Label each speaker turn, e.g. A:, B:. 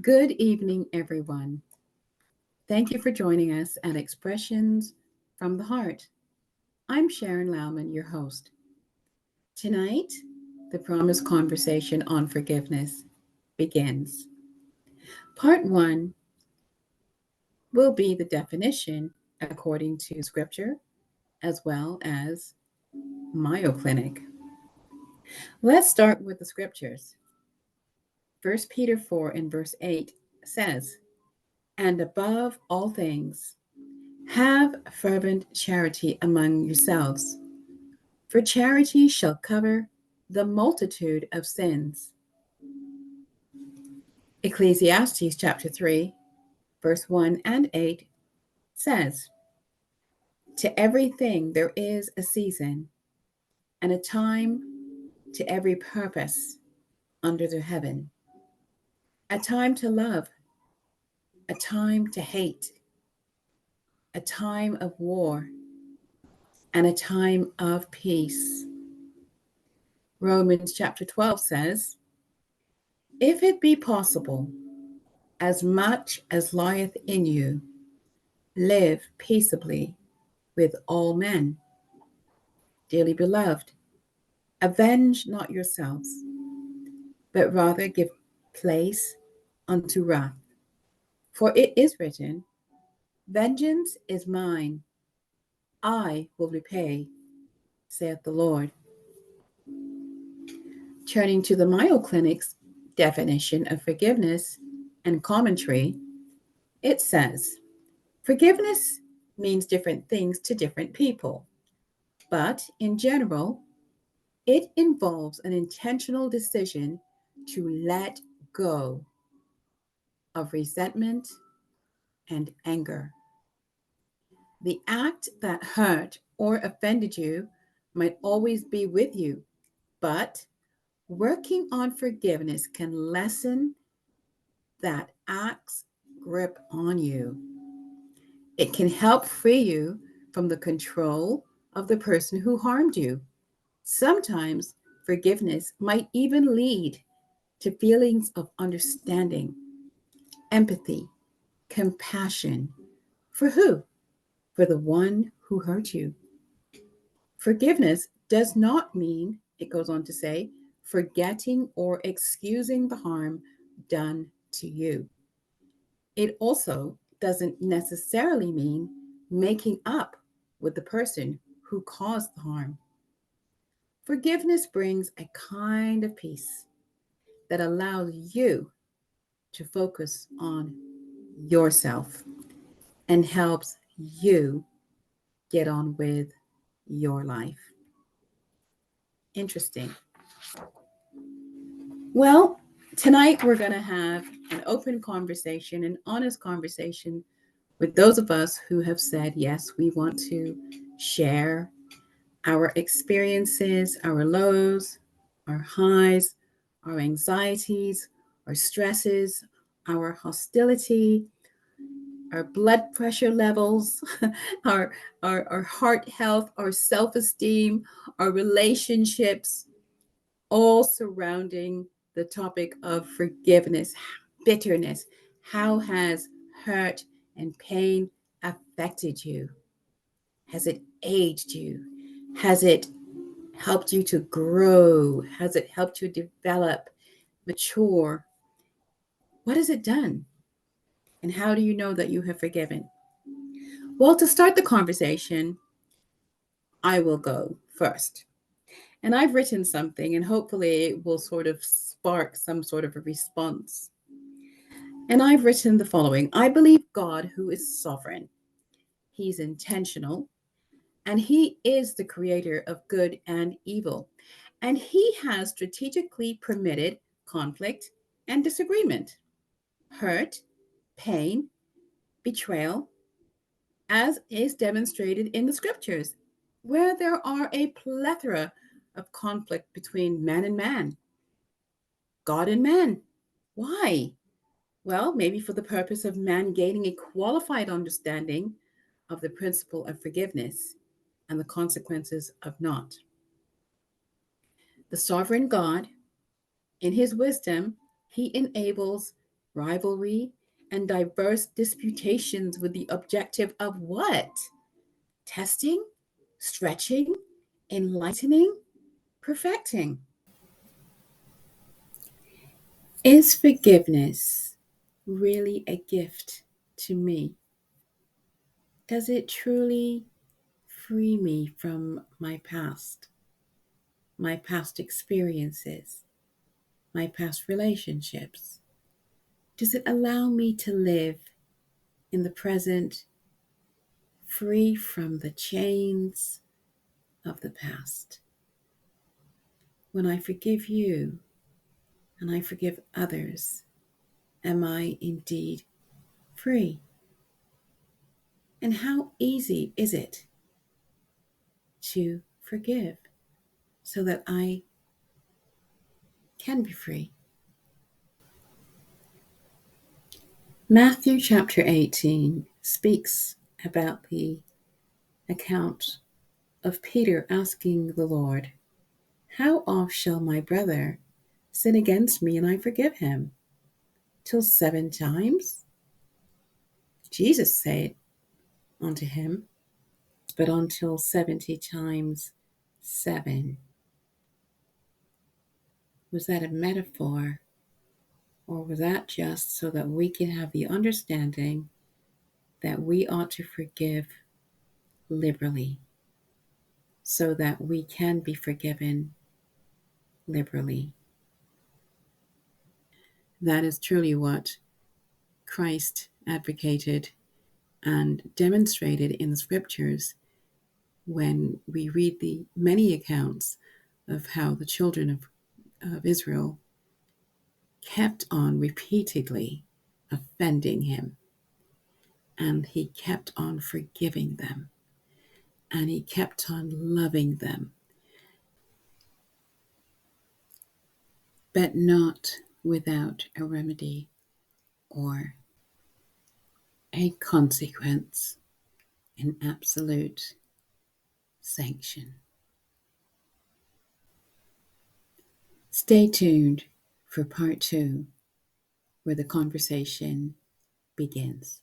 A: Good evening, everyone. Thank you for joining us at Expressions from the Heart. I'm Sharon Lauman, your host. Tonight, the promised conversation on forgiveness begins. Part one will be the definition according to scripture as well as Mayo Clinic. Let's start with the scriptures. 1 Peter 4 and verse 8 says, "And above all things, have fervent charity among yourselves, for charity shall cover the multitude of sins." Ecclesiastes chapter 3, verse 1 and 8 says, "To everything there is a season, and a time to every purpose under the heaven, a time to love, a time to hate, a time of war, and a time of peace." Romans chapter 12 says, "If it be possible, as much as lieth in you, live peaceably with all men." Dearly beloved, avenge not yourselves, but rather give place unto wrath. For it is written, "Vengeance is mine, I will repay, saith the Lord." Turning to the Mayo Clinic's definition of forgiveness and commentary, it says, forgiveness means different things to different people, but in general, it involves an intentional decision to let go of resentment and anger. The act that hurt or offended you might always be with you, but working on forgiveness can lessen that act's grip on you. It can help free you from the control of the person who harmed you. Sometimes forgiveness might even lead to feelings of understanding, empathy, compassion. For who? For the one who hurt you. Forgiveness does not mean, it goes on to say, forgetting or excusing the harm done to you. It also doesn't necessarily mean making up with the person who caused the harm. Forgiveness brings a kind of peace that allows you to focus on yourself and helps you get on with your life. Interesting. Well, tonight we're going to have an open conversation, an honest conversation with those of us who have said, yes, we want to share our experiences, our lows, our highs, our anxieties, our stresses, our hostility, our blood pressure levels, our, our heart health, our self esteem, our relationships, all surrounding the topic of forgiveness, bitterness. How has hurt and pain affected you? Has it aged you? Has it helped you to grow? Has it helped you develop, mature? What has it done? And how do you know that you have forgiven? Well, to start the conversation, I will go first. And I've written something, and hopefully it will sort of spark some sort of a response. And I've written the following: I believe God, who is sovereign, He's intentional, and He is the creator of good and evil. And He has strategically permitted conflict and disagreement, hurt, pain, betrayal, as is demonstrated in the scriptures, where there are a plethora of conflict between man and man, God and man. Why? Well, maybe for the purpose of man gaining a qualified understanding of the principle of forgiveness and the consequences of not. The sovereign God, in his wisdom, he enables rivalry, and diverse disputations with the objective of what? Testing, stretching, enlightening, perfecting. Is forgiveness really a gift to me? Does it truly free me from my past experiences, my past relationships? Does it allow me to live in the present, free from the chains of the past? When I forgive you and I forgive others, am I indeed free? And how easy is it to forgive so that I can be free? Matthew chapter 18 speaks about the account of Peter asking the Lord, "How oft shall my brother sin against me and I forgive him? Till 7 times?" Jesus said unto him, "But until 70 times 7." Was that a metaphor, or was that just so that we can have the understanding that we ought to forgive liberally, so that we can be forgiven liberally? That is truly what Christ advocated and demonstrated in the scriptures when we read the many accounts of how the children of Israel kept on repeatedly offending him, and he kept on forgiving them, and he kept on loving them, but not without a remedy or a consequence, an absolute sanction. Stay tuned for part 2, where the conversation begins.